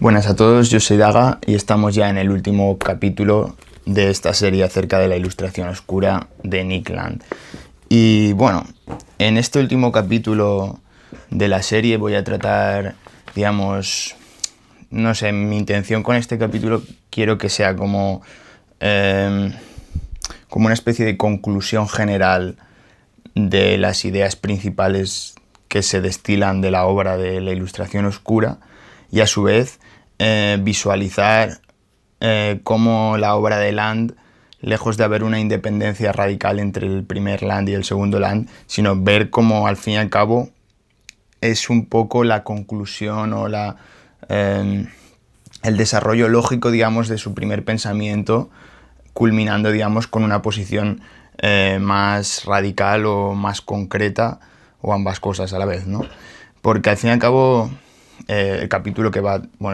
Buenas a todos, yo soy Daga y estamos ya en el último capítulo de esta serie acerca de la ilustración oscura de Nick Land. Y bueno, en este último capítulo de la serie voy a tratar, digamos, no sé, mi intención con este capítulo quiero que sea como una especie de conclusión general de las ideas principales que se destilan de la obra de la ilustración oscura y a su vez visualizar cómo la obra de Land, lejos de haber una independencia radical entre el primer Land y el segundo Land, sino ver cómo al fin y al cabo es un poco la conclusión o el desarrollo lógico, digamos, de su primer pensamiento, culminando, digamos, con una posición más radical o más concreta, o ambas cosas a la vez, ¿no? Porque al fin y al cabo el capítulo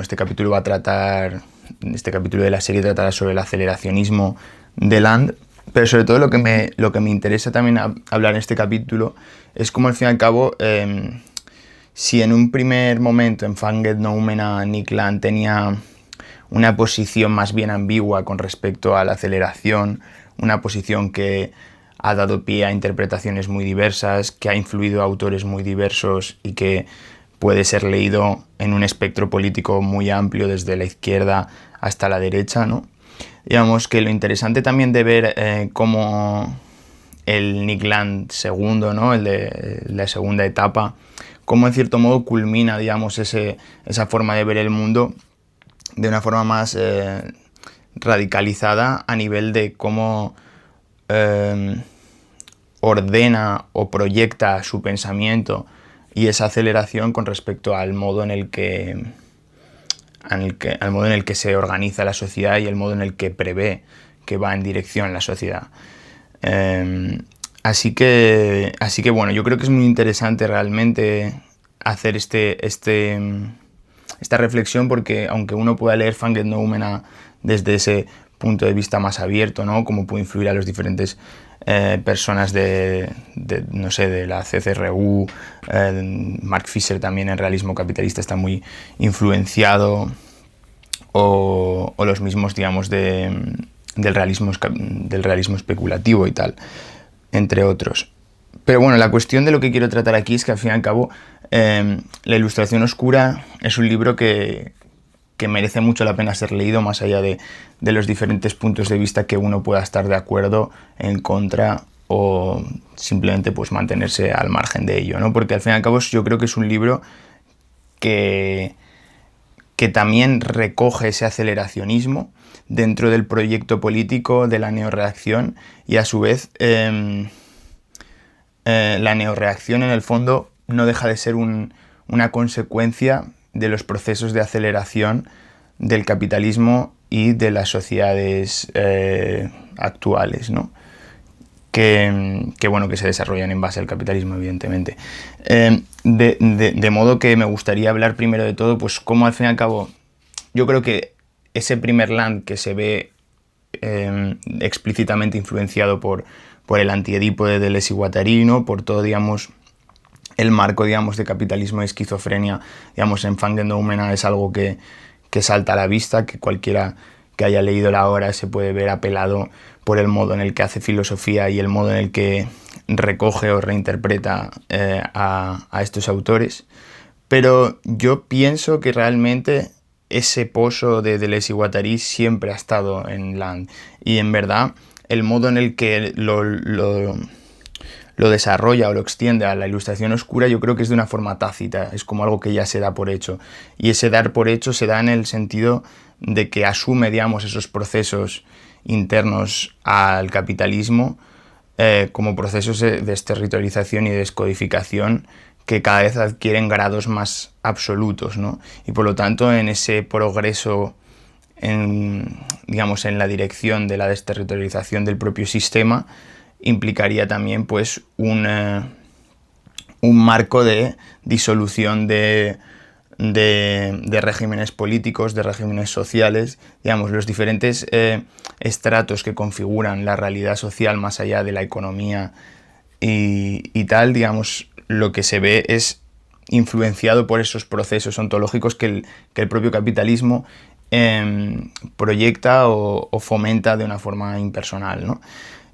este capítulo de la serie tratará sobre el aceleracionismo de Land, pero sobre todo lo que me interesa también hablar en este capítulo es cómo al fin y al cabo si en un primer momento en Fanged Noumena Nick Land tenía una posición más bien ambigua con respecto a la aceleración, una posición que ha dado pie a interpretaciones muy diversas, que ha influido a autores muy diversos y que puede ser leído en un espectro político muy amplio desde la izquierda hasta la derecha, ¿no? Digamos que lo interesante también de ver cómo el Nick Land segundo, ¿no? El de la segunda etapa, cómo en cierto modo culmina, digamos, esa forma de ver el mundo de una forma más radicalizada a nivel de cómo ordena o proyecta su pensamiento y esa aceleración con respecto al modo en el que se organiza la sociedad y el modo en el que prevé que va en dirección la sociedad. Así que bueno, yo creo que es muy interesante realmente hacer esta reflexión, porque aunque uno pueda leer Fanged Noumena desde ese punto de vista más abierto, ¿no? Cómo puede influir a los diferentes personas de la CCRU, Mark Fisher también en Realismo Capitalista está muy influenciado, o los mismos, digamos, del realismo especulativo y tal, entre otros. Pero bueno, la cuestión de lo que quiero tratar aquí es que al fin y al cabo la ilustración oscura es un libro que merece mucho la pena ser leído, más allá de los diferentes puntos de vista que uno pueda estar de acuerdo, en contra o simplemente pues mantenerse al margen de ello, ¿no? Porque al fin y al cabo yo creo que es un libro que también recoge ese aceleracionismo dentro del proyecto político de la neorreacción, y a su vez la neorreacción en el fondo no deja de ser una consecuencia de los procesos de aceleración del capitalismo y de las sociedades actuales, ¿no? Que se desarrollan en base al capitalismo, evidentemente. De modo que me gustaría hablar primero de todo, pues cómo al fin y al cabo yo creo que ese primer Land que se ve explícitamente influenciado por el antiedipo de Deleuze y Guattari, ¿no? Por todo, digamos, el marco, digamos, de capitalismo y esquizofrenia, digamos, en Fanged Noumena es algo que salta a la vista, que cualquiera que haya leído la obra se puede ver apelado por el modo en el que hace filosofía y el modo en el que recoge o reinterpreta a estos autores. Pero yo pienso que realmente ese pozo de Deleuze y Guattari siempre ha estado en Land, y en verdad el modo en el que lo desarrolla o lo extiende a la ilustración oscura yo creo que es de una forma tácita, es como algo que ya se da por hecho, y ese dar por hecho se da en el sentido de que asume, digamos, esos procesos internos al capitalismo como procesos de desterritorialización y descodificación que cada vez adquieren grados más absolutos, ¿no? Y por lo tanto en ese progreso en la dirección de la desterritorialización del propio sistema implicaría también pues un marco de disolución de regímenes políticos, de regímenes sociales, digamos, los diferentes estratos que configuran la realidad social más allá de la economía y tal, digamos, lo que se ve es influenciado por esos procesos ontológicos que el propio capitalismo proyecta o fomenta de una forma impersonal, ¿no?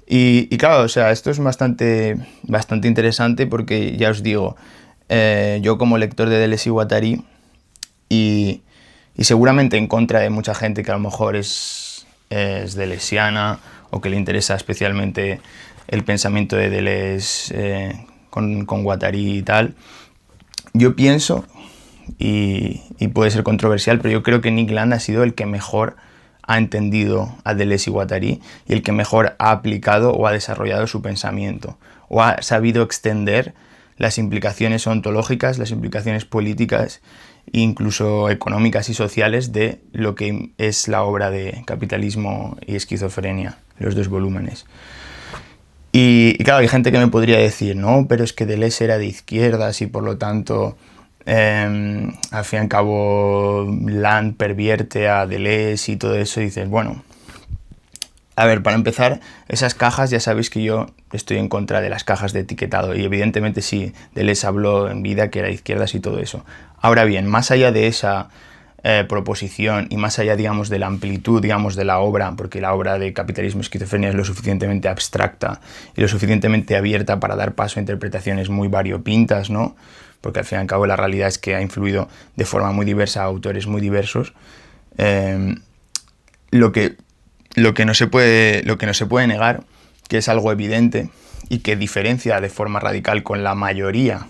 Y claro, o sea, esto es bastante interesante porque, ya os digo, yo como lector de Deleuze y Guattari, y seguramente en contra de mucha gente que a lo mejor es deleuziana o que le interesa especialmente el pensamiento de Deleuze con Guattari y tal, yo pienso, y puede ser controversial, pero yo creo que Nick Land ha sido el que mejor ha entendido a Deleuze y Guattari y el que mejor ha aplicado o ha desarrollado su pensamiento, o ha sabido extender las implicaciones ontológicas, las implicaciones políticas e incluso económicas y sociales de lo que es la obra de Capitalismo y Esquizofrenia, los 2 volúmenes. Y claro, hay gente que me podría decir, no, pero es que Deleuze era de izquierdas y por lo tanto, al fin y al cabo, Land pervierte a Deleuze y todo eso, y dices, bueno, a ver, para empezar, esas cajas, ya sabéis que yo estoy en contra de las cajas de etiquetado, y evidentemente sí, Deleuze habló en vida que era de izquierdas y todo eso. Ahora bien, más allá de esa proposición y más allá, digamos, de la amplitud, digamos, de la obra, porque la obra de Capitalismo y Esquizofrenia es lo suficientemente abstracta y lo suficientemente abierta para dar paso a interpretaciones muy variopintas, ¿no? Porque al fin y al cabo la realidad es que ha influido de forma muy diversa a autores muy diversos. Lo que no se puede negar, que es algo evidente y que diferencia de forma radical con la mayoría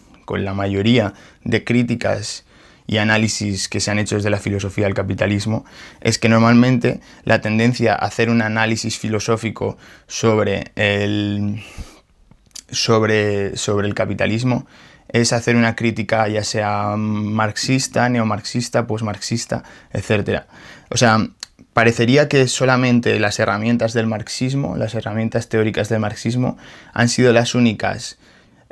de críticas y análisis que se han hecho desde la filosofía del capitalismo, es que normalmente la tendencia a hacer un análisis filosófico sobre el capitalismo es hacer una crítica ya sea marxista, neomarxista, posmarxista, etc. O sea, parecería que solamente las herramientas del marxismo, las herramientas teóricas del marxismo, han sido las únicas,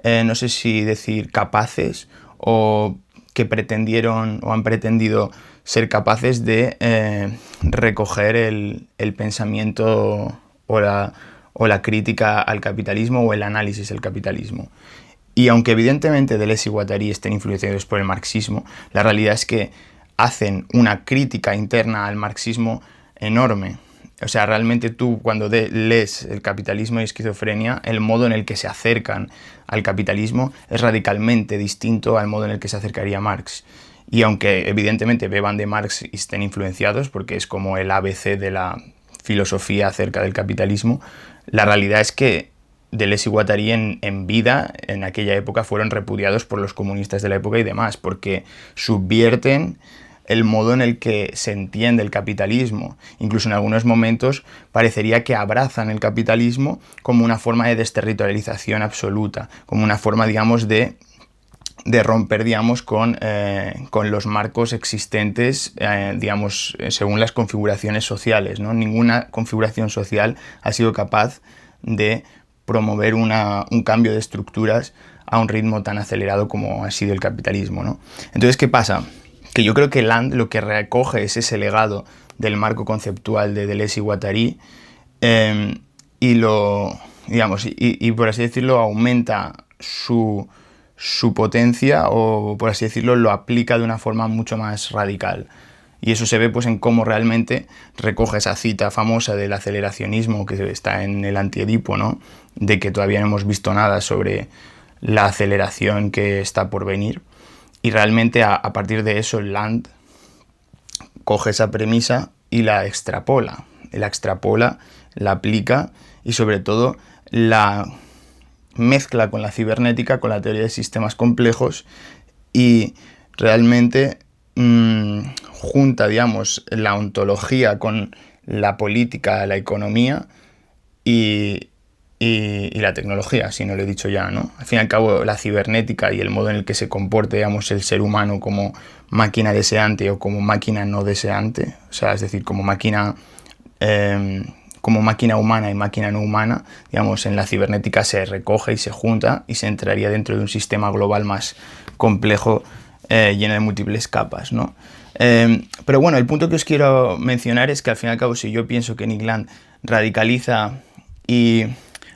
no sé si decir capaces, o que pretendieron o han pretendido ser capaces de recoger el pensamiento o la crítica al capitalismo o el análisis del capitalismo. Y aunque evidentemente Deleuze y Guattari estén influenciados por el marxismo, la realidad es que hacen una crítica interna al marxismo enorme. O sea, realmente tú cuando lees El capitalismo y Esquizofrenia, el modo en el que se acercan al capitalismo es radicalmente distinto al modo en el que se acercaría Marx. Y aunque evidentemente beban de Marx y estén influenciados, porque es como el ABC de la filosofía acerca del capitalismo, la realidad es que Deleuze y Guattari en vida, en aquella época, fueron repudiados por los comunistas de la época y demás, porque subvierten el modo en el que se entiende el capitalismo. Incluso en algunos momentos parecería que abrazan el capitalismo como una forma de desterritorialización absoluta, como una forma, digamos, de romper, digamos, con los marcos existentes, digamos, según las configuraciones sociales, ¿no? Ninguna configuración social ha sido capaz de promover un cambio de estructuras a un ritmo tan acelerado como ha sido el capitalismo, ¿no? Entonces, ¿qué pasa? Que yo creo que Land lo que recoge es ese legado del marco conceptual de Deleuze y Guattari, y por así decirlo, aumenta su potencia, o por así decirlo, lo aplica de una forma mucho más radical. Y eso se ve pues en cómo realmente recoge esa cita famosa del aceleracionismo que está en el Anti-Edipo, ¿no? De que todavía no hemos visto nada sobre la aceleración que está por venir. Y realmente a partir de eso Land coge esa premisa y la extrapola, la aplica y sobre todo la mezcla con la cibernética, con la teoría de sistemas complejos, y realmente junta, digamos, la ontología con la política, la economía y la tecnología, si no lo he dicho ya, ¿no? Al fin y al cabo, la cibernética y el modo en el que se comporte, digamos, el ser humano como máquina deseante o como máquina no deseante, o sea, es decir, como máquina humana y máquina no humana, digamos, en la cibernética se recoge y se junta y se entraría dentro de un sistema global más complejo, lleno de múltiples capas, ¿no? Pero bueno, el punto que os quiero mencionar es que al fin y al cabo, si yo pienso que Nick Land radicaliza y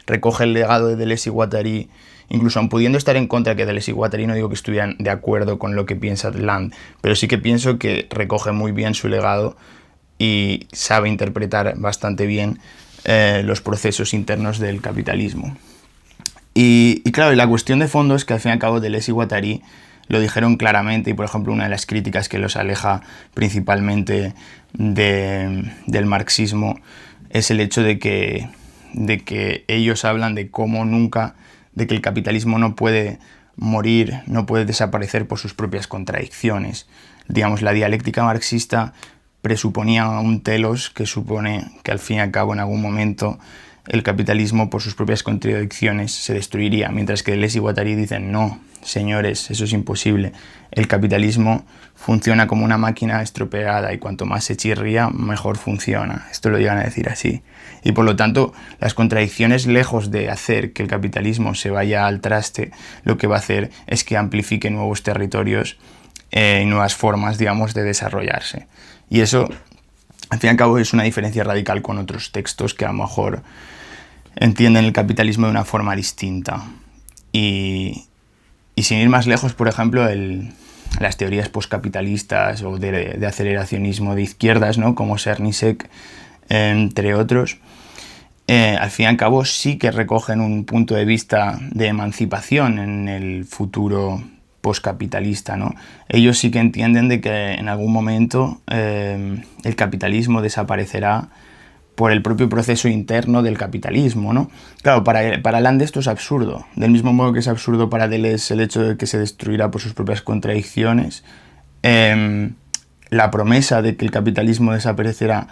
recoge el legado de Deleuze y Guattari incluso aun pudiendo estar en contra que Deleuze y Guattari, no digo que estuvieran de acuerdo con lo que piensa Land, pero sí que pienso que recoge muy bien su legado y sabe interpretar bastante bien los procesos internos del capitalismo. Y claro, la cuestión de fondo es que al fin y al cabo Deleuze y Guattari lo dijeron claramente, y por ejemplo una de las críticas que los aleja principalmente del marxismo es el hecho de que ellos hablan de cómo nunca, de que el capitalismo no puede morir, no puede desaparecer por sus propias contradicciones. Digamos, la dialéctica marxista presuponía un telos que supone que al fin y al cabo en algún momento el capitalismo por sus propias contradicciones se destruiría, mientras que Deleuze y Guattari dicen no, señores, eso es imposible. El capitalismo funciona como una máquina estropeada y cuanto más se chirría, mejor funciona. Esto lo llegan a decir así. Y por lo tanto, las contradicciones, lejos de hacer que el capitalismo se vaya al traste, lo que va a hacer es que amplifique nuevos territorios y nuevas formas, digamos, de desarrollarse. Y eso, al fin y al cabo, es una diferencia radical con otros textos que a lo mejor entienden el capitalismo de una forma distinta. Y sin ir más lejos, por ejemplo, las teorías postcapitalistas o de aceleracionismo de izquierdas, ¿no? Como Czerníček, entre otros, al fin y al cabo sí que recogen un punto de vista de emancipación en el futuro postcapitalista, ¿no? Ellos sí que entienden de que en algún momento el capitalismo desaparecerá por el propio proceso interno del capitalismo, ¿no? Claro, para Land esto es absurdo. Del mismo modo que es absurdo para Deleuze el hecho de que se destruirá por sus propias contradicciones, la promesa de que el capitalismo desaparecerá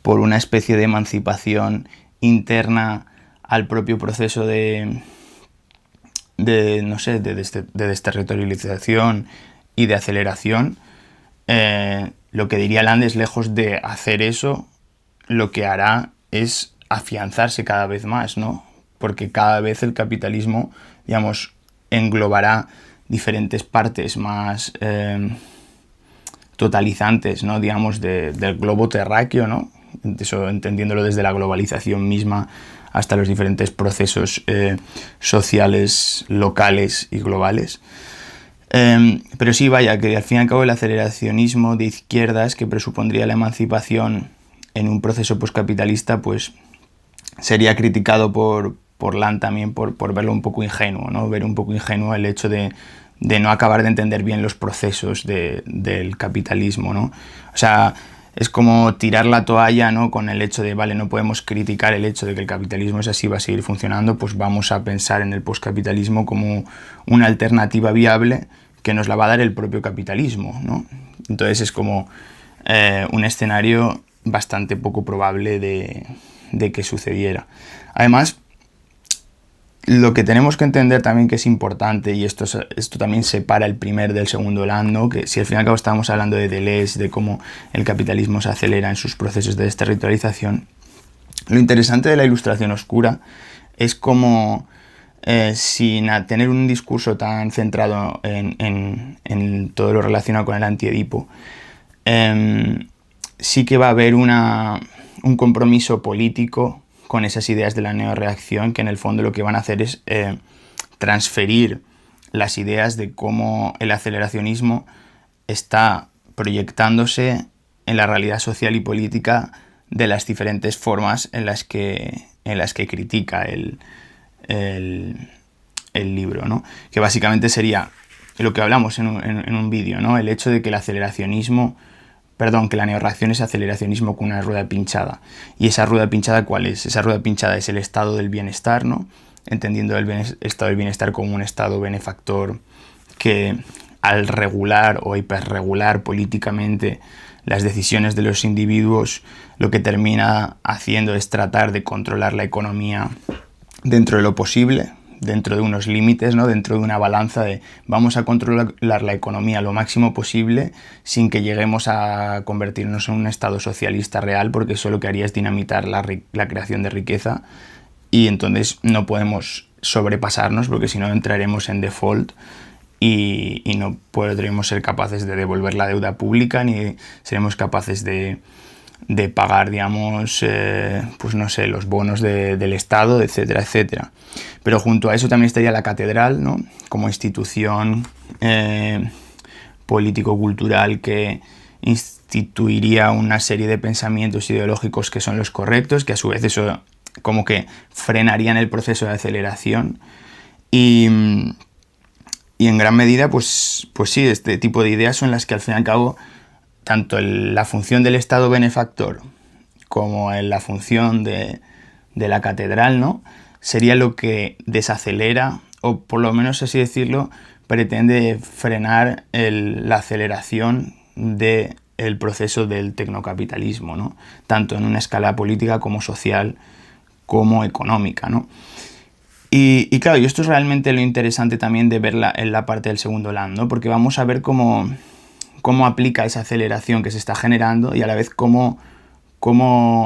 por una especie de emancipación interna al propio proceso de desterritorialización y de aceleración, lo que diría Land es, lejos de hacer eso, lo que hará es afianzarse cada vez más, ¿no? Porque cada vez el capitalismo, digamos, englobará diferentes partes más totalizantes, ¿no? Digamos, del globo terráqueo, ¿no? Eso, entendiéndolo desde la globalización misma hasta los diferentes procesos sociales, locales y globales. Pero sí, vaya, que al fin y al cabo el aceleracionismo de izquierdas, que presupondría la emancipación en un proceso postcapitalista, pues sería criticado por Land también por verlo un poco ingenuo, ¿no? Ver un poco ingenuo el hecho de no acabar de entender bien los procesos del capitalismo, ¿no? O sea, es como tirar la toalla, ¿no? Con el hecho de, vale, no podemos criticar el hecho de que el capitalismo es así, va a seguir funcionando, pues vamos a pensar en el postcapitalismo como una alternativa viable que nos la va a dar el propio capitalismo, ¿no? Entonces es como un escenario bastante poco probable de que sucediera. Además, lo que tenemos que entender también que es importante, y esto también separa el primer del segundo Land, ¿no? Que si al fin y al cabo estamos hablando de Deleuze, de cómo el capitalismo se acelera en sus procesos de desterritorialización, lo interesante de la Ilustración Oscura es cómo, sin tener un discurso tan centrado en todo lo relacionado con el antiedipo, sí que va a haber un compromiso político con esas ideas de la neorreacción, que en el fondo lo que van a hacer es transferir las ideas de cómo el aceleracionismo está proyectándose en la realidad social y política de las diferentes formas en las que critica el libro, ¿no? Que básicamente sería lo que hablamos en un vídeo, ¿no? El hecho de que que la neorreacción es aceleracionismo con una rueda pinchada. ¿Y esa rueda pinchada cuál es? Esa rueda pinchada es el estado del bienestar, ¿no? Entendiendo el estado del bienestar como un estado benefactor que, al regular o hiperregular políticamente las decisiones de los individuos, lo que termina haciendo es tratar de controlar la economía dentro de lo posible, dentro de unos límites, ¿no? Dentro de una balanza de vamos a controlar la economía lo máximo posible sin que lleguemos a convertirnos en un estado socialista real, porque eso lo que haría es dinamitar la creación de riqueza, y entonces no podemos sobrepasarnos porque si no entraremos en default y no podremos ser capaces de devolver la deuda pública ni seremos capaces de de pagar, digamos, pues no sé, los bonos del Estado, etcétera, etcétera. Pero junto a eso también estaría la catedral, ¿no? Como institución político-cultural que instituiría una serie de pensamientos ideológicos que son los correctos, que a su vez eso como que frenarían el proceso de aceleración. Y en gran medida, pues sí, este tipo de ideas son las que al fin y al cabo, tanto la función del Estado benefactor como en la función de la catedral, ¿no? Sería lo que desacelera, o por lo menos así decirlo, pretende frenar la aceleración del proceso del tecnocapitalismo, ¿no? Tanto en una escala política como social como económica, ¿no? Y claro, y esto es realmente lo interesante también de verla en la parte del segundo land, ¿no? Porque vamos a ver cómo aplica esa aceleración que se está generando y a la vez cómo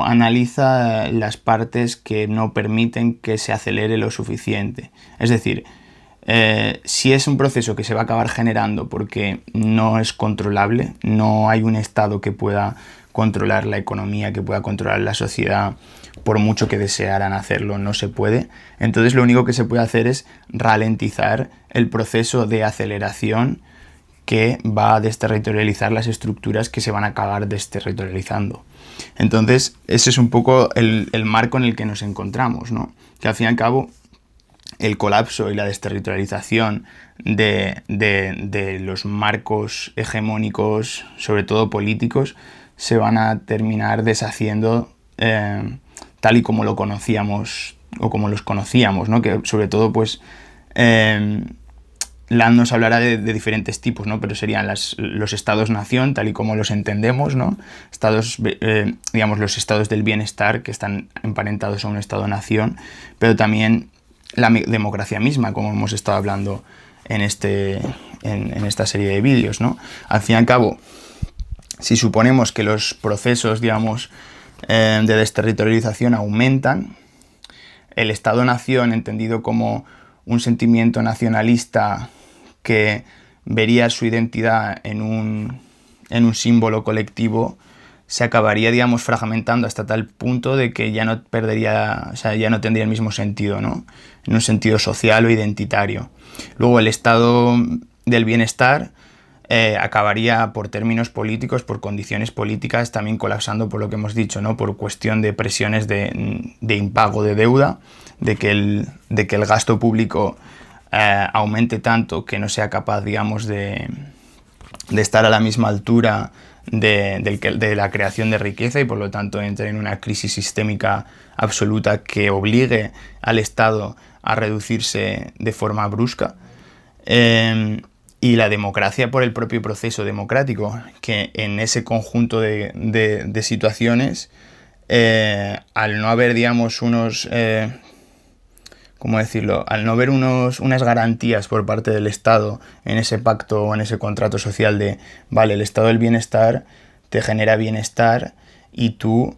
analiza las partes que no permiten que se acelere lo suficiente. Es decir, si es un proceso que se va a acabar generando porque no es controlable, no hay un Estado que pueda controlar la economía, que pueda controlar la sociedad, por mucho que desearan hacerlo, no se puede. Entonces lo único que se puede hacer es ralentizar el proceso de aceleración que va a desterritorializar las estructuras que se van a acabar desterritorializando. Entonces, ese es un poco el marco en el que nos encontramos, ¿no? Que al fin y al cabo, el colapso y la desterritorialización de los marcos hegemónicos, sobre todo políticos, se van a terminar deshaciendo tal y como lo conocíamos o como los conocíamos, ¿no? Que sobre todo, pues, Land nos hablará de diferentes tipos, ¿no? Pero serían los estados-nación, tal y como los entendemos, ¿no? Digamos, los estados del bienestar que están emparentados a un estado-nación, pero también la democracia misma, como hemos estado hablando en esta serie de vídeos, ¿no? Al fin y al cabo, si suponemos que los procesos, digamos, de desterritorialización aumentan, el estado-nación, entendido como un sentimiento nacionalista que vería su identidad en un símbolo colectivo, se acabaría, digamos, fragmentando hasta tal punto de que ya no perdería, o sea, ya no tendría el mismo sentido, ¿no? En un sentido social o identitario. Luego el estado del bienestar acabaría por términos políticos, por condiciones políticas, también colapsando por lo que hemos dicho, ¿no? Por cuestión de presiones de impago de deuda, de que el gasto público aumente tanto que no sea capaz, digamos, de estar a la misma altura de la creación de riqueza y por lo tanto entre en una crisis sistémica absoluta que obligue al Estado a reducirse de forma brusca. Y la democracia por el propio proceso democrático, que en ese conjunto de situaciones, al no haber, digamos, ¿cómo decirlo? Al no haber unas garantías por parte del Estado en ese pacto o en ese contrato social de, vale, el estado del bienestar te genera bienestar y tú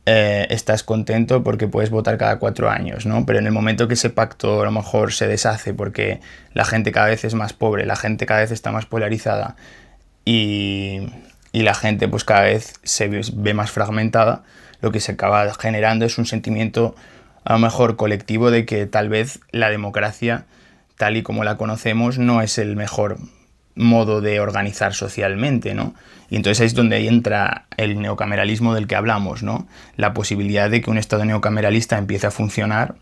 estás contento porque puedes votar cada 4 años, ¿no? Pero en el momento que ese pacto a lo mejor se deshace porque la gente cada vez es más pobre, la gente cada vez está más polarizada y la gente pues cada vez se ve más fragmentada, lo que se acaba generando es un sentimiento a lo mejor colectivo de que tal vez la democracia, tal y como la conocemos, no es el mejor modo de organizar socialmente, ¿no? Y entonces ahí es donde entra el neocameralismo del que hablamos, ¿no? La posibilidad de que un Estado neocameralista empiece a funcionar,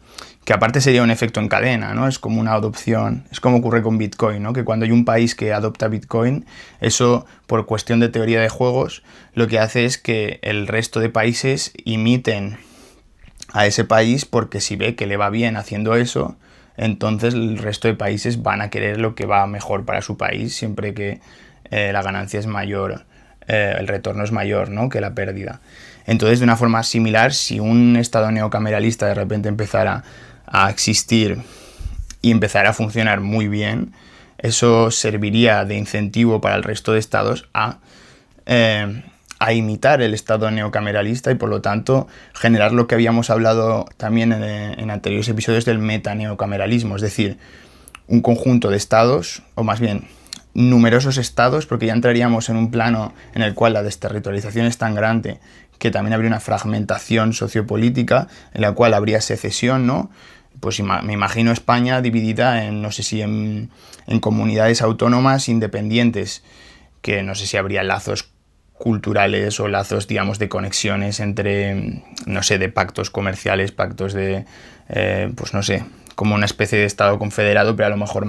que aparte sería un efecto en cadena, ¿no? Es como una adopción, es como ocurre con Bitcoin, ¿no? Que cuando hay un país que adopta Bitcoin, eso, por cuestión de teoría de juegos, lo que hace es que el resto de países imiten a ese país porque si ve que le va bien haciendo eso, entonces el resto de países van a querer lo que va mejor para su país, siempre que la ganancia es mayor, el retorno es mayor, ¿no? Que la pérdida. Entonces, de una forma similar, si un Estado neocameralista de repente empezara a existir y empezara a funcionar muy bien, eso serviría de incentivo para el resto de estados a imitar el Estado neocameralista y por lo tanto generar lo que habíamos hablado también en anteriores episodios del metaneocameralismo, es decir, un conjunto de estados, o más bien numerosos estados, porque ya entraríamos en un plano en el cual la desterritorialización es tan grande que también habría una fragmentación sociopolítica en la cual habría secesión, ¿no? Pues me imagino España dividida en, no sé si en comunidades autónomas independientes, que no sé si habría lazos culturales o lazos, digamos, de conexiones entre, no sé, de pactos comerciales, pactos de, pues no sé, como una especie de Estado confederado, pero a lo mejor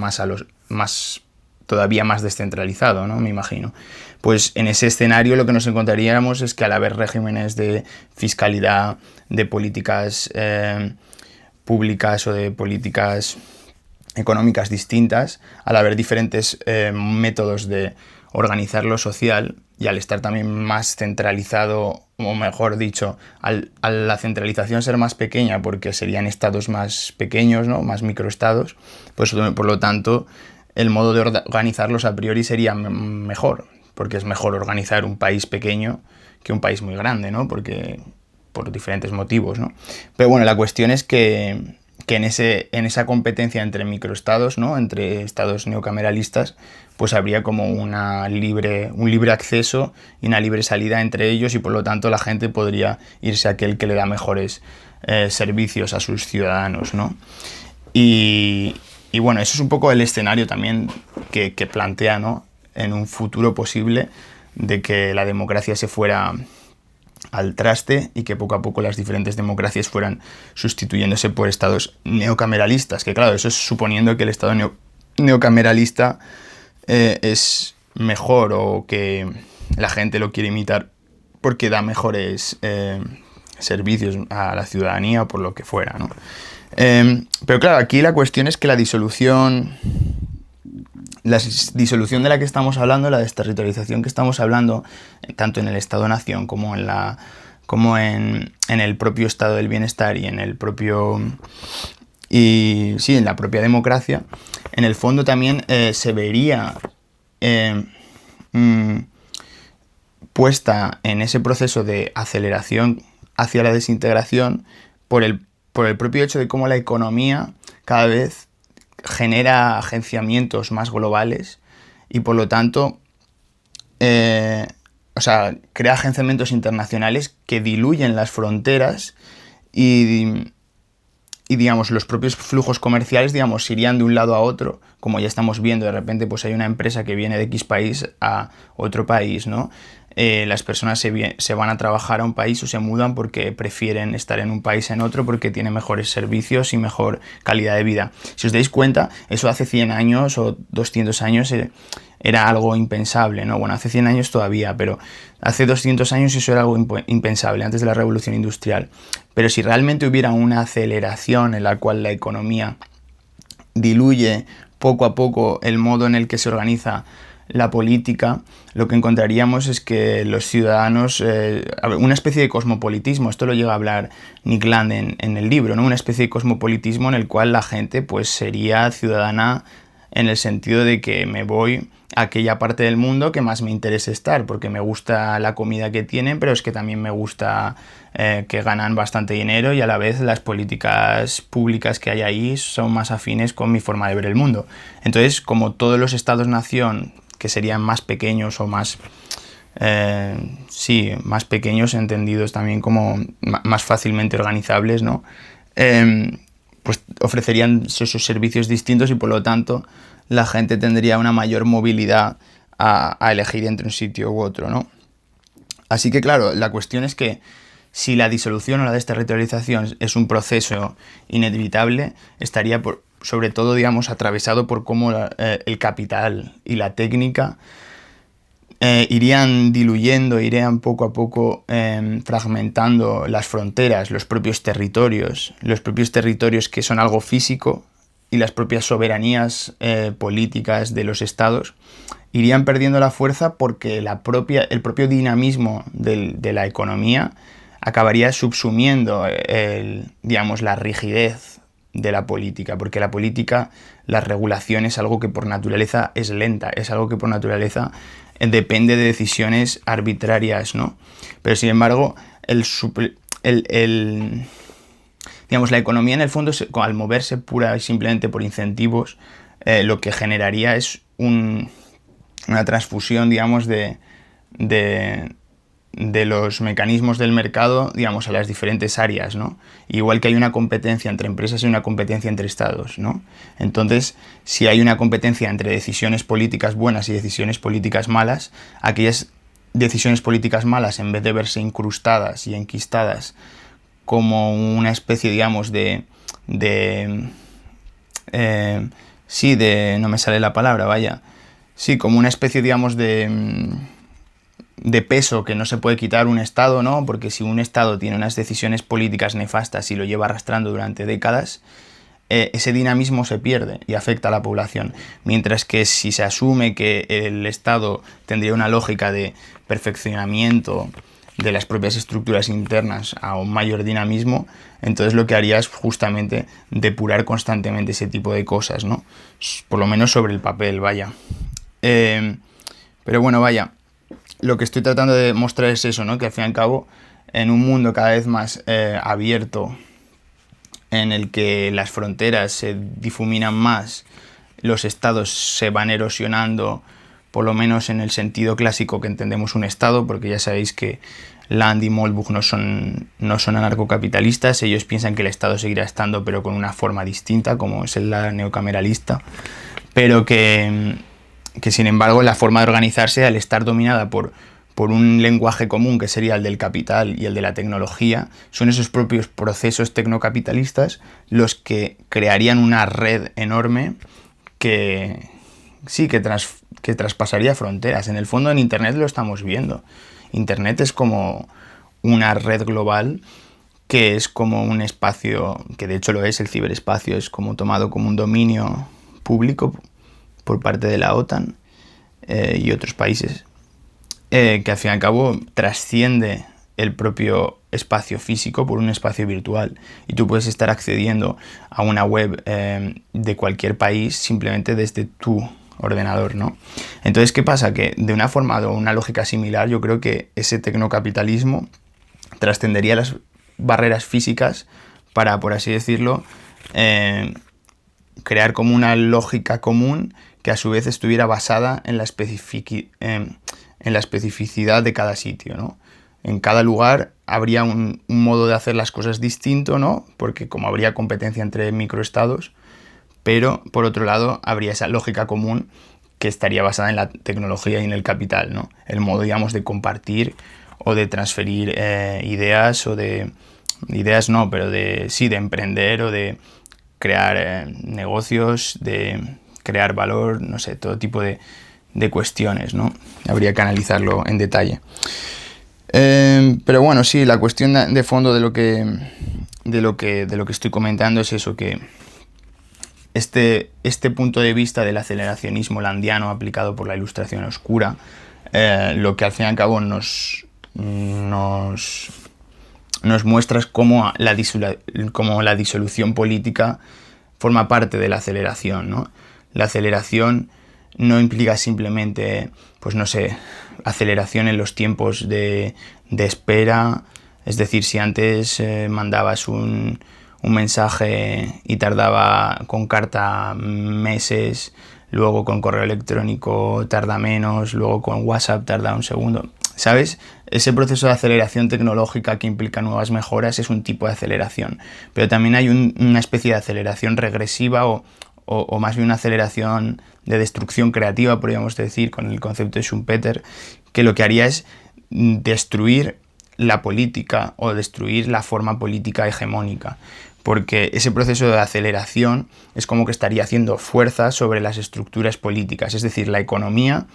todavía más descentralizado, ¿no? Me imagino. Pues en ese escenario lo que nos encontraríamos es que al haber regímenes de fiscalidad, de políticas públicas o de políticas económicas distintas, al haber diferentes métodos de organizar lo social y al estar también más centralizado, o mejor dicho, a la centralización ser más pequeña porque serían estados más pequeños, ¿no? Más microestados, pues por lo tanto el modo de organizarlos a priori sería mejor, porque es mejor organizar un país pequeño que un país muy grande, ¿no? Porque por diferentes motivos, ¿no? Pero bueno, la cuestión es que en esa competencia entre microestados, ¿no? Entre estados neocameralistas, pues habría como un libre acceso y una libre salida entre ellos y por lo tanto la gente podría irse a aquel que le da mejores servicios a sus ciudadanos, ¿no? Y bueno, eso es un poco el escenario también que plantea, ¿no? En un futuro posible de que la democracia se fuera al traste y que poco a poco las diferentes democracias fueran sustituyéndose por estados neocameralistas, que claro, eso es suponiendo que el estado neocameralista es mejor o que la gente lo quiere imitar porque da mejores servicios a la ciudadanía o por lo que fuera, ¿no? Pero claro, aquí la cuestión es que la disolución de la que estamos hablando, la desterritorialización que estamos hablando, tanto en el Estado-Nación como en el propio estado del bienestar y en la propia democracia, en el fondo también se vería puesta en ese proceso de aceleración hacia la desintegración por el propio hecho de cómo la economía cada vez genera agenciamientos más globales y por lo tanto crea agenciamientos internacionales que diluyen las fronteras y digamos, los propios flujos comerciales, digamos, irían de un lado a otro, como ya estamos viendo, de repente pues hay una empresa que viene de X país a otro país, ¿no? Las personas se van a trabajar a un país o se mudan porque prefieren estar en un país en otro porque tiene mejores servicios y mejor calidad de vida. Si os dais cuenta, eso hace 100 años o 200 años era algo impensable, ¿no? Bueno, hace 100 años todavía, pero hace 200 años eso era algo impensable, antes de la revolución industrial. Pero si realmente hubiera una aceleración en la cual la economía diluye poco a poco el modo en el que se organiza la política, lo que encontraríamos es que los ciudadanos, una especie de cosmopolitismo, esto lo llega a hablar Nick Land en el libro, ¿no? Una especie de cosmopolitismo en el cual la gente pues sería ciudadana en el sentido de que me voy a aquella parte del mundo que más me interesa estar, porque me gusta la comida que tienen, pero es que también me gusta que ganan bastante dinero y a la vez las políticas públicas que hay ahí son más afines con mi forma de ver el mundo. Entonces, como todos los estados-nación que serían más pequeños o más más pequeños, entendidos también como más fácilmente organizables, ¿no? Pues ofrecerían esos servicios distintos y por lo tanto la gente tendría una mayor movilidad a elegir entre un sitio u otro, ¿no? Así que claro, la cuestión es que si la disolución o la desterritorialización es un proceso inevitable, estaría sobre todo, digamos, atravesado por cómo el capital y la técnica irían diluyendo, irían poco a poco fragmentando las fronteras, los propios territorios que son algo físico y las propias soberanías políticas de los estados irían perdiendo la fuerza porque el propio dinamismo de la economía acabaría subsumiendo digamos, la rigidez de la política, porque la política, la regulación es algo que por naturaleza es lenta, es algo que por naturaleza depende de decisiones arbitrarias, ¿no? Pero sin embargo, digamos, la economía en el fondo, al moverse pura y simplemente por incentivos, lo que generaría es una transfusión, digamos, de los mecanismos del mercado, digamos, a las diferentes áreas, ¿no? Igual que hay una competencia entre empresas y una competencia entre estados, ¿no? Entonces, si hay una competencia entre decisiones políticas buenas y decisiones políticas malas, aquellas decisiones políticas malas, en vez de verse incrustadas y enquistadas como una especie, digamos, no me sale la palabra, vaya, sí, como una especie, digamos, de peso que no se puede quitar un Estado, ¿no? Porque si un Estado tiene unas decisiones políticas nefastas y lo lleva arrastrando durante décadas, ese dinamismo se pierde y afecta a la población. Mientras que si se asume que el Estado tendría una lógica de perfeccionamiento de las propias estructuras internas a un mayor dinamismo, entonces lo que haría es justamente depurar constantemente ese tipo de cosas, ¿no? Por lo menos sobre el papel, vaya. Pero bueno, vaya. Lo que estoy tratando de mostrar es eso, ¿no? Que al fin y al cabo, en un mundo cada vez más abierto, en el que las fronteras se difuminan más, los estados se van erosionando, por lo menos en el sentido clásico que entendemos un estado, porque ya sabéis que Land y Molbach no son anarcocapitalistas, ellos piensan que el estado seguirá estando, pero con una forma distinta, como es la neocameralista, pero que sin embargo la forma de organizarse, al estar dominada por un lenguaje común que sería el del capital y el de la tecnología, son esos propios procesos tecnocapitalistas los que crearían una red enorme que traspasaría fronteras. En el fondo en Internet lo estamos viendo. Internet es como una red global que es como un espacio, que de hecho lo es, el ciberespacio es como tomado como un dominio público por parte de la OTAN y otros países, que al fin y al cabo trasciende el propio espacio físico por un espacio virtual, y tú puedes estar accediendo a una web de cualquier país simplemente desde tu ordenador, ¿no? Entonces, ¿qué pasa? Que de una forma o una lógica similar, yo creo que ese tecnocapitalismo trascendería las barreras físicas para, por así decirlo, crear como una lógica común que a su vez estuviera basada en la especificidad de cada sitio, ¿no? En cada lugar habría un modo de hacer las cosas distinto, ¿no? Porque como habría competencia entre microestados, pero por otro lado habría esa lógica común que estaría basada en la tecnología y en el capital, ¿no? El modo, digamos, de compartir o de transferir ideas, o de ideas no, pero de emprender o de crear negocios, de crear valor, no sé, todo tipo de cuestiones, ¿no? Habría que analizarlo en detalle. Pero bueno, sí, la cuestión de fondo de lo que estoy comentando es eso, que este punto de vista del aceleracionismo landiano aplicado por la Ilustración oscura, lo que al fin y al cabo nos muestra es cómo la disolución política forma parte de la aceleración, ¿no? La aceleración no implica simplemente, pues no sé, aceleración en los tiempos de espera. Es decir, si antes mandabas un mensaje y tardaba con carta meses, luego con correo electrónico tarda menos, luego con WhatsApp tarda un segundo, ¿sabes? Ese proceso de aceleración tecnológica que implica nuevas mejoras es un tipo de aceleración, pero también hay una especie de aceleración regresiva o más bien una aceleración de destrucción creativa, podríamos decir, con el concepto de Schumpeter, que lo que haría es destruir la política o destruir la forma política hegemónica, porque ese proceso de aceleración es como que estaría haciendo fuerza sobre las estructuras políticas, es decir, la economía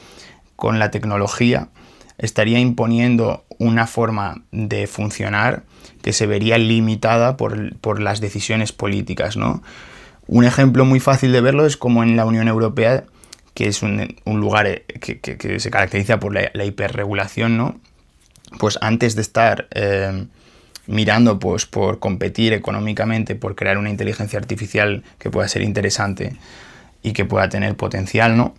con la tecnología estaría imponiendo una forma de funcionar que se vería limitada por las decisiones políticas, ¿no? Un ejemplo muy fácil de verlo es como en la Unión Europea, que es un lugar que se caracteriza por la hiperregulación, ¿no? Pues antes de estar mirando pues, por competir económicamente, por crear una inteligencia artificial que pueda ser interesante y que pueda tener potencial, ¿no?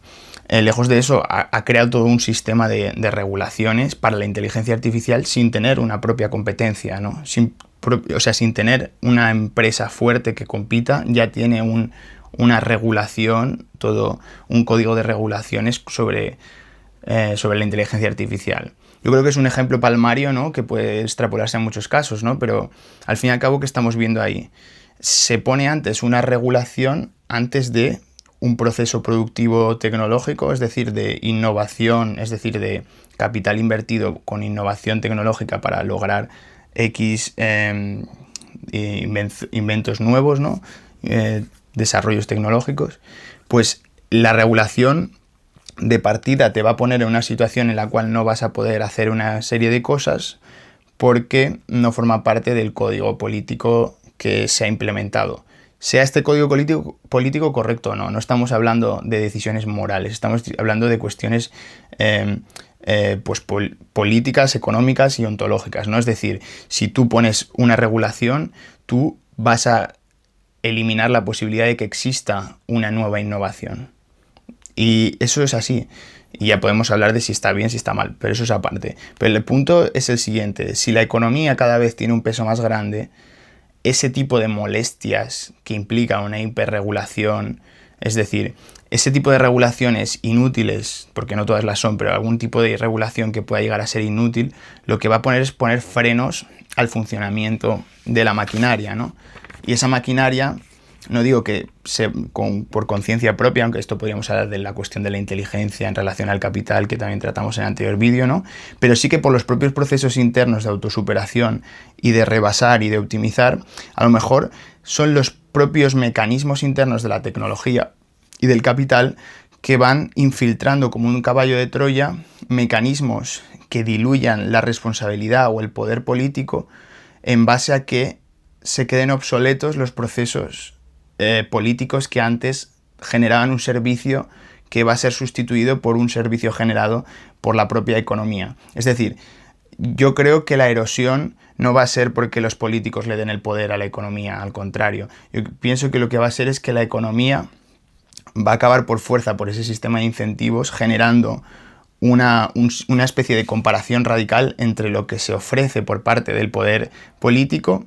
Lejos de eso, ha creado todo un sistema de regulaciones para la inteligencia artificial sin tener una propia competencia, ¿no? Sin tener una empresa fuerte que compita, ya tiene una regulación, todo un código de regulaciones sobre la inteligencia artificial. Yo creo que es un ejemplo palmario, ¿no?, que puede extrapolarse a muchos casos, ¿no? Pero al fin y al cabo, ¿qué estamos viendo ahí? Se pone antes una regulación antes de un proceso productivo tecnológico, es decir, de innovación, es decir, de capital invertido con innovación tecnológica para lograr X inventos nuevos, ¿no? Desarrollos tecnológicos. Pues la regulación de partida te va a poner en una situación en la cual no vas a poder hacer una serie de cosas porque no forma parte del código político que se ha implementado. Sea este código político correcto o no, no estamos hablando de decisiones morales, estamos hablando de cuestiones políticas, económicas y ontológicas, ¿no? Es decir, si tú pones una regulación, tú vas a eliminar la posibilidad de que exista una nueva innovación. Y eso es así. Y ya podemos hablar de si está bien, si está mal, pero eso es aparte. Pero el punto es el siguiente: si la economía cada vez tiene un peso más grande, ese tipo de molestias que implica una hiperregulación, es decir, ese tipo de regulaciones inútiles, porque no todas las son, pero algún tipo de regulación que pueda llegar a ser inútil, lo que va a poner es poner frenos al funcionamiento de la maquinaria, ¿no? Y esa maquinaria, no digo que por conciencia propia, aunque esto podríamos hablar de la cuestión de la inteligencia en relación al capital, que también tratamos en el anterior vídeo, ¿no? Pero sí que por los propios procesos internos de autosuperación y de rebasar y de optimizar, a lo mejor son los propios mecanismos internos de la tecnología y del capital que van infiltrando como un caballo de Troya mecanismos que diluyan la responsabilidad o el poder político en base a que se queden obsoletos los procesos políticos que antes generaban un servicio que va a ser sustituido por un servicio generado por la propia economía. Es decir, yo creo que la erosión no va a ser porque los políticos le den el poder a la economía, al contrario. Yo pienso que lo que va a ser es que la economía va a acabar por fuerza, por ese sistema de incentivos, generando una especie de comparación radical entre lo que se ofrece por parte del poder político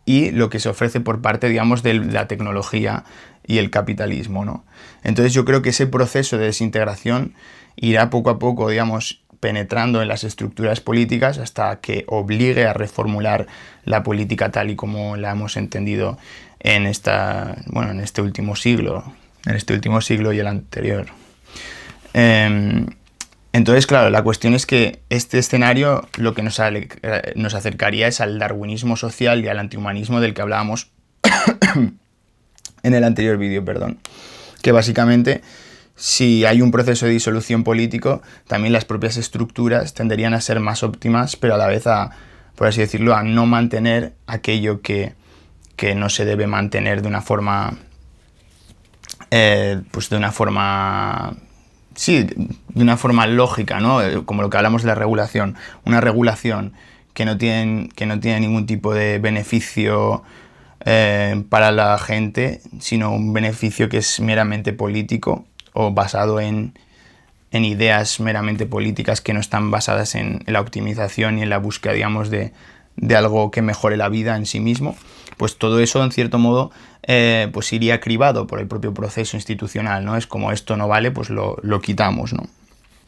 y lo que se ofrece por parte, digamos, de la tecnología y el capitalismo, ¿no? Entonces yo creo que ese proceso de desintegración irá poco a poco, digamos, penetrando en las estructuras políticas hasta que obligue a reformular la política tal y como la hemos entendido en este último siglo y el anterior. Entonces, claro, la cuestión es que este escenario lo que nos acercaría es al darwinismo social y al antihumanismo del que hablábamos en el anterior vídeo, que básicamente, si hay un proceso de disolución político, también las propias estructuras tenderían a ser más óptimas, pero a la vez por así decirlo, a no mantener aquello que no se debe mantener de una forma lógica, ¿no? Como lo que hablamos de la regulación. Una regulación que no tiene ningún tipo de beneficio para la gente, sino un beneficio que es meramente político o basado en ideas meramente políticas que no están basadas en la optimización y en la búsqueda, digamos, de algo que mejore la vida en sí mismo. Pues todo eso, en cierto modo, pues iría cribado por el propio proceso institucional, ¿no? Es como esto no vale, pues lo quitamos, ¿no?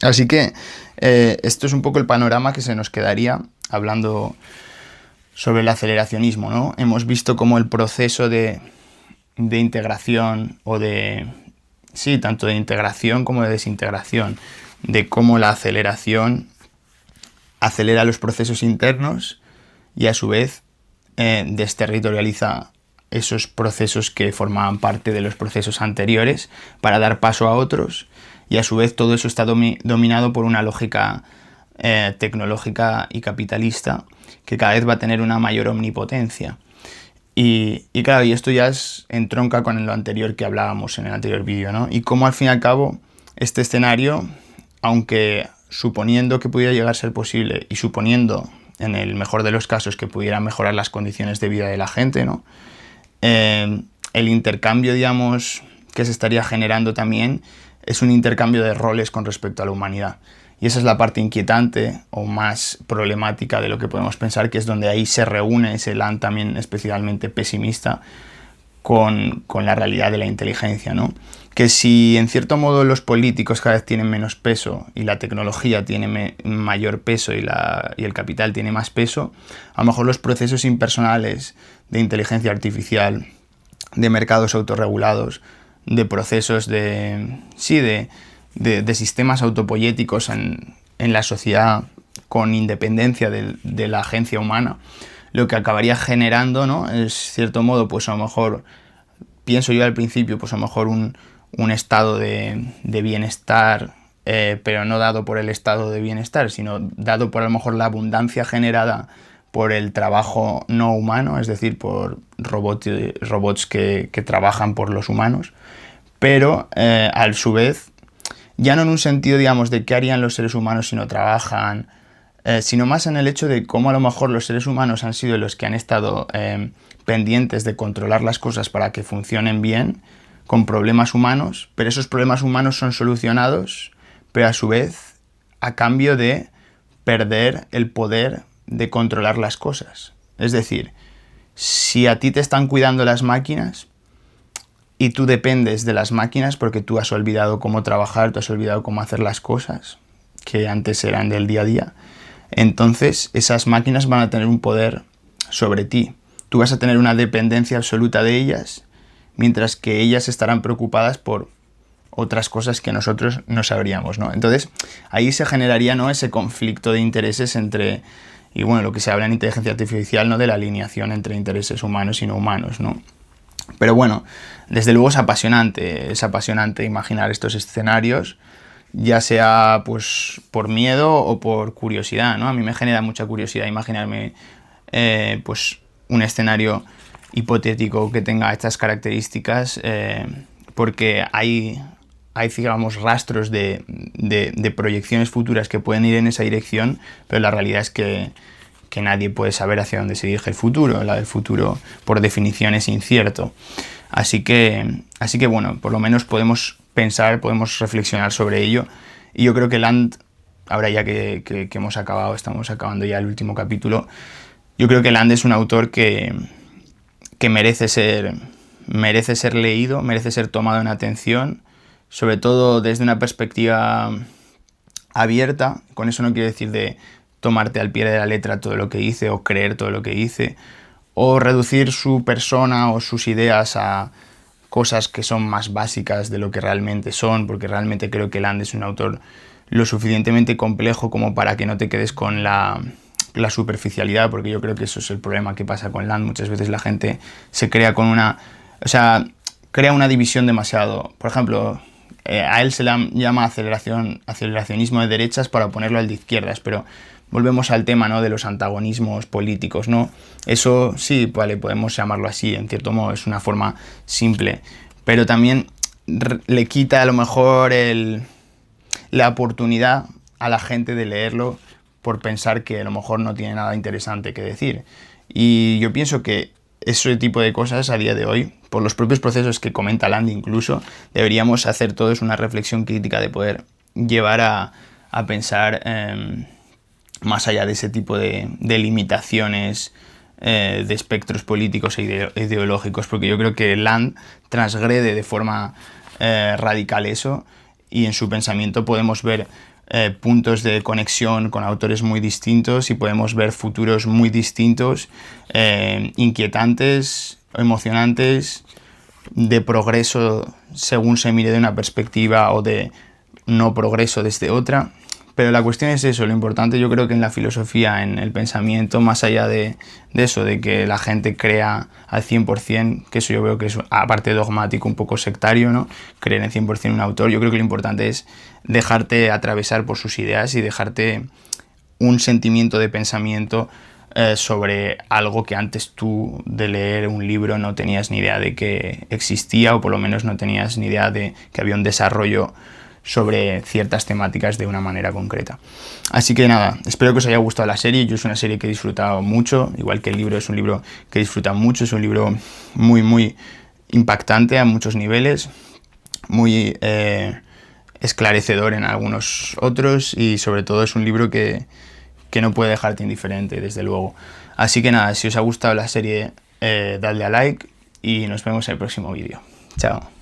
Así que esto es un poco el panorama que se nos quedaría hablando sobre el aceleracionismo, ¿no? Hemos visto cómo el proceso de integración tanto de integración como de desintegración, de cómo la aceleración acelera los procesos internos y a su vez desterritorializa esos procesos que formaban parte de los procesos anteriores para dar paso a otros, y a su vez todo eso está dominado por una lógica tecnológica y capitalista que cada vez va a tener una mayor omnipotencia. Y claro, y esto ya entronca con lo anterior que hablábamos en el anterior vídeo, ¿no? Y cómo al fin y al cabo este escenario, aunque suponiendo que pudiera llegar a ser posible y suponiendo en el mejor de los casos que pudiera mejorar las condiciones de vida de la gente, ¿no? El intercambio, digamos, que se estaría generando también es un intercambio de roles con respecto a la humanidad. Y esa es la parte inquietante o más problemática de lo que podemos pensar, que es donde ahí se reúne ese Land también especialmente pesimista con la realidad de la inteligencia, ¿no? Que si en cierto modo los políticos cada vez tienen menos peso y la tecnología tiene mayor peso y el capital tiene más peso, a lo mejor los procesos impersonales de inteligencia artificial, de mercados autorregulados, de procesos de sistemas autopoyéticos en la sociedad con independencia de la agencia humana, lo que acabaría generando, ¿no? Es cierto modo, pues a lo mejor, pienso yo al principio, pues a lo mejor un estado de bienestar, pero no dado por el estado de bienestar, sino dado por a lo mejor la abundancia generada por el trabajo no humano, es decir, por robots que trabajan por los humanos, pero a su vez, ya no en un sentido, digamos, de qué harían los seres humanos si no trabajan, sino más en el hecho de cómo a lo mejor los seres humanos han sido los que han estado pendientes de controlar las cosas para que funcionen bien, con problemas humanos, pero esos problemas humanos son solucionados, pero a su vez a cambio de perder el poder de controlar las cosas. Es decir, si a ti te están cuidando las máquinas y tú dependes de las máquinas porque tú has olvidado cómo trabajar, tú has olvidado cómo hacer las cosas que antes eran del día a día, entonces esas máquinas van a tener un poder sobre ti. Tú vas a tener una dependencia absoluta de ellas, mientras que ellas estarán preocupadas por otras cosas que nosotros no sabríamos, ¿no? Entonces, ahí se generaría, ¿no?, ese conflicto de intereses entre, y bueno, lo que se habla en inteligencia artificial, ¿no?, de la alineación entre intereses humanos y no humanos, ¿no? Pero bueno, desde luego es apasionante imaginar estos escenarios, ya sea pues por miedo o por curiosidad, ¿no? A mí me genera mucha curiosidad imaginarme pues un escenario hipotético que tenga estas características, porque hay, digamos, rastros de proyecciones futuras que pueden ir en esa dirección, pero la realidad es que nadie puede saber hacia dónde se dirige el futuro. El futuro, por definición, es incierto. Así que bueno, por lo menos podemos pensar, podemos reflexionar sobre ello. Y yo creo que Land, ahora ya que estamos acabando ya el último capítulo, yo creo que Land es un autor que merece ser leído, merece ser tomado en atención, sobre todo desde una perspectiva abierta. Con eso no quiero decir de tomarte al pie de la letra todo lo que dice o creer todo lo que dice, o reducir su persona o sus ideas a cosas que son más básicas de lo que realmente son, porque realmente creo que Land es un autor lo suficientemente complejo como para que no te quedes con la superficialidad, porque yo creo que eso es el problema que pasa con Land. Muchas veces la gente se crea crea una división demasiado. Por ejemplo, a él se le llama aceleracionismo de derechas para ponerlo al de izquierdas, pero volvemos al tema, ¿no?, de los antagonismos políticos, ¿no? Eso sí, vale, podemos llamarlo así, en cierto modo, es una forma simple, pero también le quita a lo mejor la oportunidad a la gente de leerlo por pensar que a lo mejor no tiene nada interesante que decir. Y yo pienso que ese tipo de cosas a día de hoy, por los propios procesos que comenta Land incluso, deberíamos hacer todos una reflexión crítica de poder llevar a pensar más allá de ese tipo de limitaciones de espectros políticos e ideológicos, porque yo creo que Land transgrede de forma radical eso, y en su pensamiento podemos ver puntos de conexión con autores muy distintos y podemos ver futuros muy distintos, inquietantes, emocionantes, de progreso según se mire de una perspectiva o de no progreso desde otra. Pero la cuestión es eso, lo importante yo creo que en la filosofía, en el pensamiento, más allá de eso, de que la gente crea al 100%, que eso yo veo que es, aparte dogmático, un poco sectario, ¿no?, creer en 100% en un autor. Yo creo que lo importante es dejarte atravesar por sus ideas y dejarte un sentimiento de pensamiento sobre algo que antes tú de leer un libro no tenías ni idea de que existía, o por lo menos no tenías ni idea de que había un desarrollo sobre ciertas temáticas de una manera concreta. Así que nada, espero que os haya gustado la serie. Yo es una serie que he disfrutado mucho, igual que el libro es un libro que he disfrutado mucho, es un libro muy, muy impactante a muchos niveles, muy esclarecedor en algunos otros, y sobre todo es un libro que no puede dejarte indiferente, desde luego. Así que nada, si os ha gustado la serie, dadle a like. y nos vemos en el próximo vídeo. Chao.